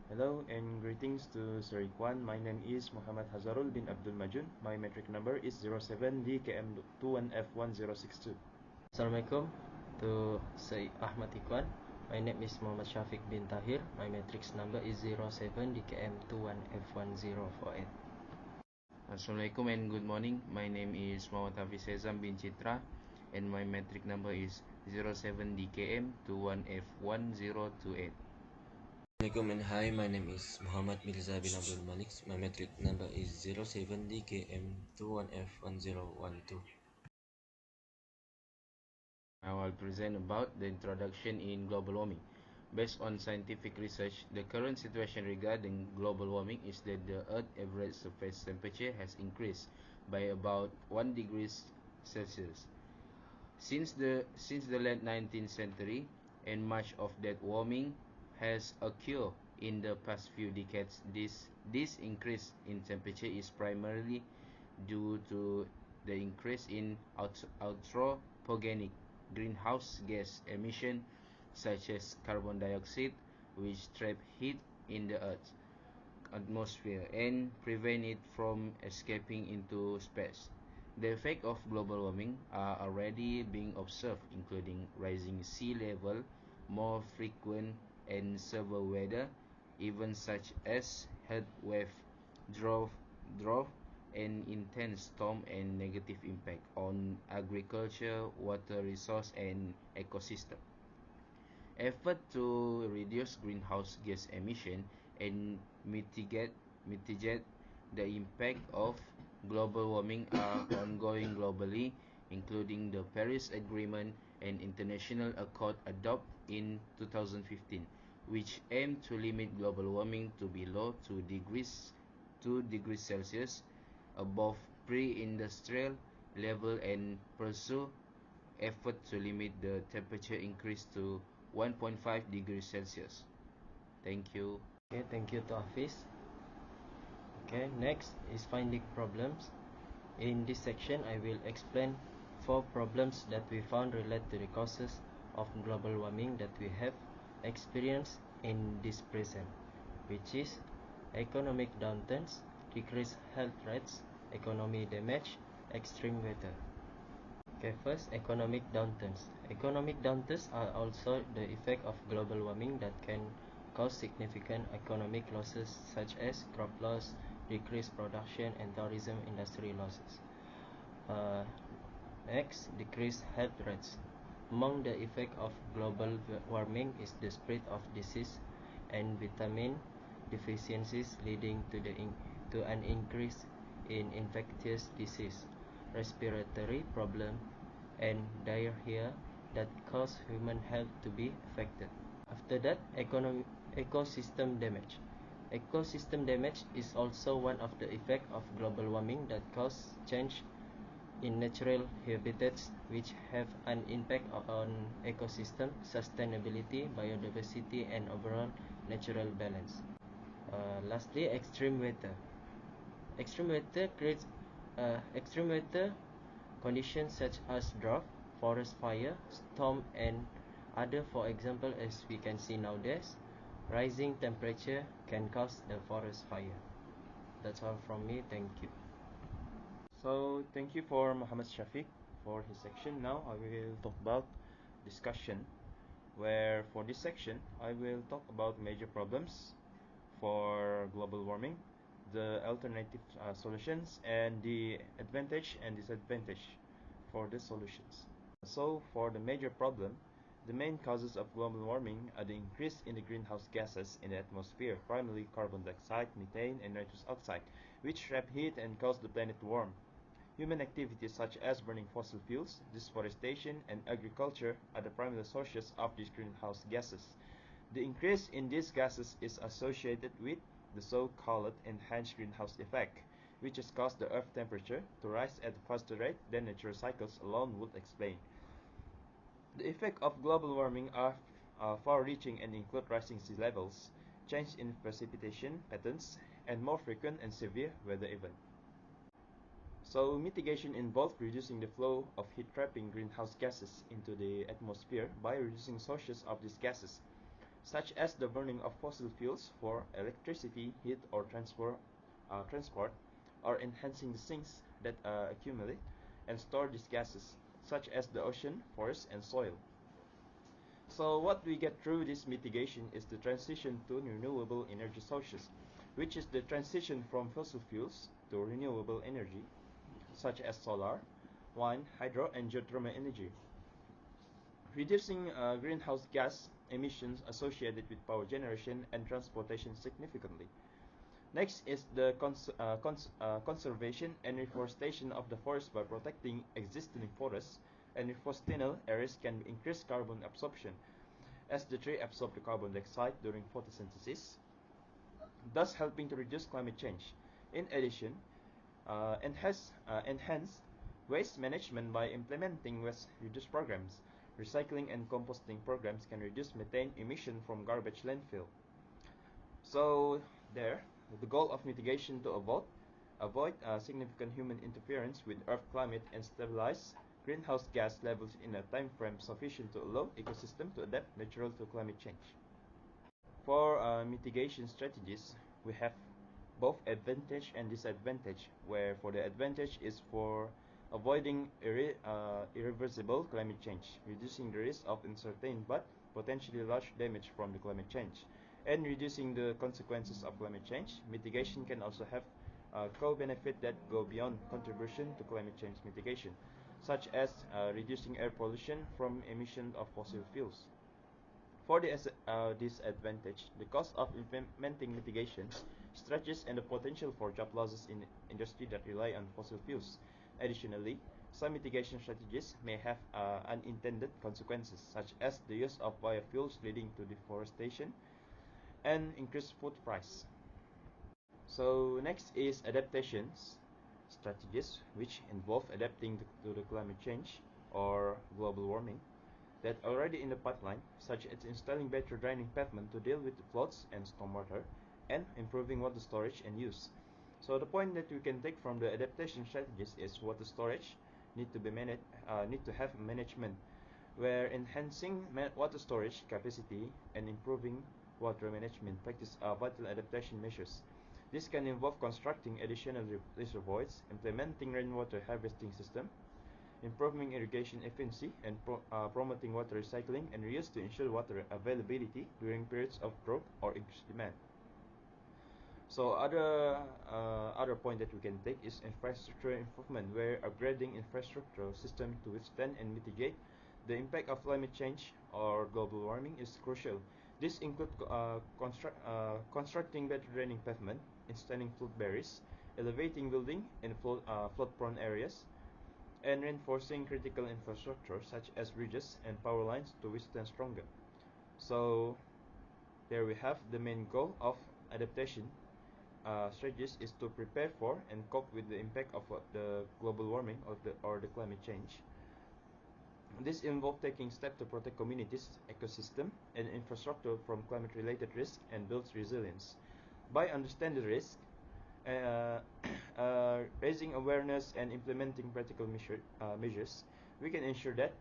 Hello and greetings to Sir Ikwan. My name is Muhammad HAZARUL bin ABDUL MAJUN. My metric number is 07DKM21F1062. Assalamualaikum to Sir Ahmad Ikwan. My name is Muhammad SHAHFIQ bin Tahir. My matrix number is 07DKM21F1048. Assalamualaikum and good morning. My name is Muhammad HAFIZ EZAM bin CITRA and my metric number is 07DKM21F1028. Assalamualaikum and hi, my name is Muhammad MIRZA bin Abdul MALIX. My metric number is 07DKM21F1012. Now I'll present about the introduction in global warming. Based on scientific research, the current situation regarding global warming is that the Earth's average surface temperature has increased by about 1 degrees Celsius since the late 19th century, and much of that warming has occurred in the past few decades. This increase in temperature is primarily due to the increase in anthropogenic greenhouse gas emission such as carbon dioxide, which trap heat in the Earth's atmosphere and prevent it from escaping into space. The effects of global warming are already being observed, including rising sea level, more frequent and severe weather events such as heat wave, drought, and intense storm, and negative impact on agriculture, water resource, and ecosystem. Effort to reduce greenhouse gas emission and mitigate the impact of global warming are ongoing globally, including the Paris Agreement and international accord adopted in 2015, which aim to limit global warming to below 2 degrees Celsius above pre-industrial level, and pursue effort to limit the temperature increase to 1.5 degrees Celsius. Thank you. Okay, thank you to Hafiz. Okay, next is finding problems. In this section, I will explain 4 problems that we found related to the causes of global warming that we have experienced in this present, which is economic downturns, decreased health rates, economy damage, extreme weather. Okay, first, economic downturns. Economic downturns are also the effect of global warming that can cause significant economic losses such as crop loss, decreased production, and tourism industry losses. Next, decreased health rates. Among the effect of global warming is the spread of disease and vitamin deficiencies, leading to an increase in infectious disease, respiratory problem, and diarrhea that cause human health to be affected. After that, ecosystem damage. Ecosystem damage is also one of the effects of global warming that cause change in natural habitats, which have an impact on ecosystem sustainability, biodiversity, and overall natural balance. Lastly, extreme weather. Extreme weather creates extreme weather conditions such as drought, forest fire, storm, and other. For example, as we can see nowadays, rising temperature can cause the forest fire. That's all from me. Thank you. So thank you for Muhammad Shafiq for his section. Now I will talk about discussion, where for this section I will talk about major problems for global warming, the alternative solutions, and the advantage and disadvantage for the solutions. So for the major problem, the main causes of global warming are the increase in the greenhouse gases in the atmosphere, primarily carbon dioxide, methane, and nitrous oxide, which trap heat and cause the planet to warm. Human activities such as burning fossil fuels, deforestation, and agriculture are the primary sources of these greenhouse gases. The increase in these gases is associated with the so-called enhanced greenhouse effect, which has caused the Earth temperature to rise at a faster rate than natural cycles alone would explain. The effects of global warming are far-reaching and include rising sea levels, change in precipitation patterns, and more frequent and severe weather events. So mitigation involves reducing the flow of heat-trapping greenhouse gases into the atmosphere by reducing sources of these gases, such as the burning of fossil fuels for electricity, heat, or transport, or enhancing the sinks that accumulate and store these gases, such as the ocean, forest, and soil. So what we get through this mitigation is the transition to renewable energy sources, which is the transition from fossil fuels to renewable energy, such as solar, wind, hydro, and geothermal energy, reducing greenhouse gas emissions associated with power generation and transportation significantly. Next is the conservation and reforestation of the forest by protecting existing forests and forestinal areas can increase carbon absorption, as the tree absorb the carbon dioxide during photosynthesis, thus helping to reduce climate change. In addition, enhance waste management by implementing waste reduce programs. Recycling and composting programs can reduce methane emission from garbage landfill. So there, the goal of mitigation to avoid significant human interference with Earth climate and stabilize greenhouse gas levels in a time frame sufficient to allow ecosystem to adapt natural to climate change. For mitigation strategies, we have both advantage and disadvantage, where for the advantage is for avoiding irreversible climate change, reducing the risk of uncertain but potentially large damage from the climate change, and reducing the consequences of climate change. Mitigation can also have co-benefit that go beyond contribution to climate change mitigation, such as reducing air pollution from emission of fossil fuels. For the disadvantage, the cost of implementing mitigation stretches and the potential for job losses in industry that rely on fossil fuels. Additionally, some mitigation strategies may have unintended consequences, such as the use of biofuels leading to deforestation and increased food price. So next is adaptations strategies, which involve adapting to the climate change or global warming that already in the pipeline, such as installing better draining pavement to deal with floods and stormwater, and improving water storage and use. So the point that we can take from the adaptation strategies is water storage need to have management, where enhancing water storage capacity and improving water management practice are vital adaptation measures. This can involve constructing additional reservoirs, implementing rainwater harvesting system, improving irrigation efficiency, and promoting water recycling and reuse to ensure water availability during periods of drought or increased demand. So other point that we can take is infrastructure improvement, where upgrading infrastructure system to withstand and mitigate the impact of climate change or global warming is crucial. This includes constructing better draining pavement, installing flood barriers, elevating building in flood-prone areas, and reinforcing critical infrastructure such as bridges and power lines to withstand stronger. So there we have the main goal of adaptation strategies is to prepare for and cope with the impact of the global warming or the climate change. This involves taking steps to protect communities, ecosystem, and infrastructure from climate-related risk and builds resilience. By understanding the risk, raising awareness and implementing practical measures, we can ensure that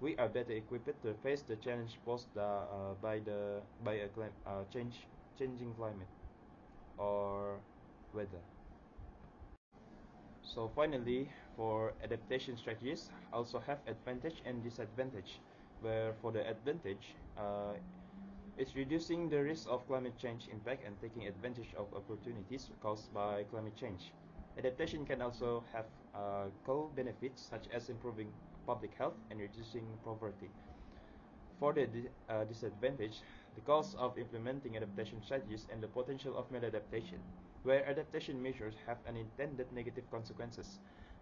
we are better equipped to face the challenge posed by a changing climate or weather. So finally, for adaptation strategies also have advantage and disadvantage, where for the advantage, it's reducing the risk of climate change impact and taking advantage of opportunities caused by climate change. Adaptation can also have co-benefits such as improving public health and reducing poverty. For the disadvantage, the cost of implementing adaptation strategies and the potential of maladaptation, where adaptation measures have unintended negative consequences.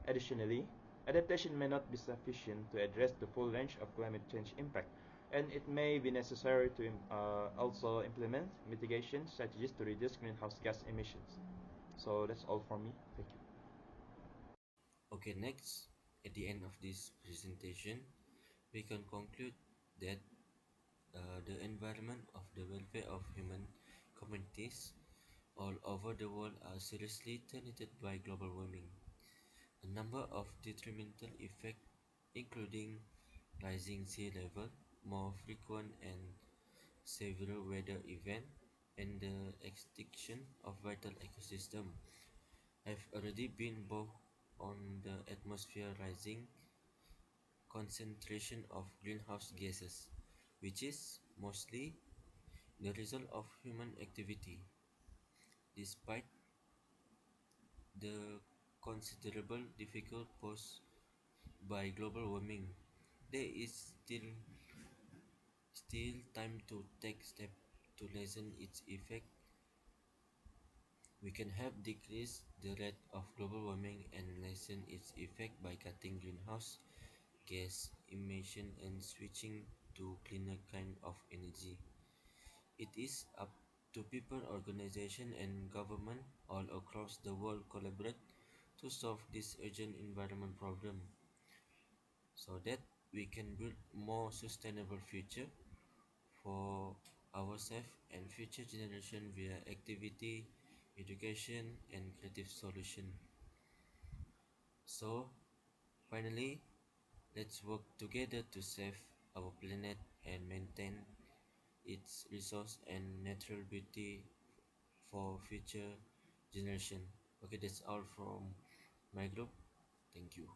Additionally, adaptation may not be sufficient to address the full range of climate change impact, and it may be necessary to also implement mitigation strategies to reduce greenhouse gas emissions. So that's all from me. Thank you. Okay, next, at the end of this presentation, we can conclude that the environment of the welfare of human communities all over the world are seriously tainted by global warming. A number of detrimental effects, including rising sea level, more frequent and severe weather event, and the extinction of vital ecosystem have already been both on the atmosphere rising concentration of greenhouse gases, which is mostly the result of human activity. Despite the considerable difficulty posed by global warming, there is still time to take steps to lessen its effect. We can help decrease the rate of global warming and lessen its effect by cutting greenhouse gas emission and switching to cleaner kind of energy. It is up to people, organizations, and government all across the world collaborate to solve this urgent environment problem so that we can build more sustainable future for ourselves and future generation via activity, education, and creative solution. So finally, let's work together to save our planet and maintain its resource and natural beauty for future generation. Okay, that's all from my group. Thank you.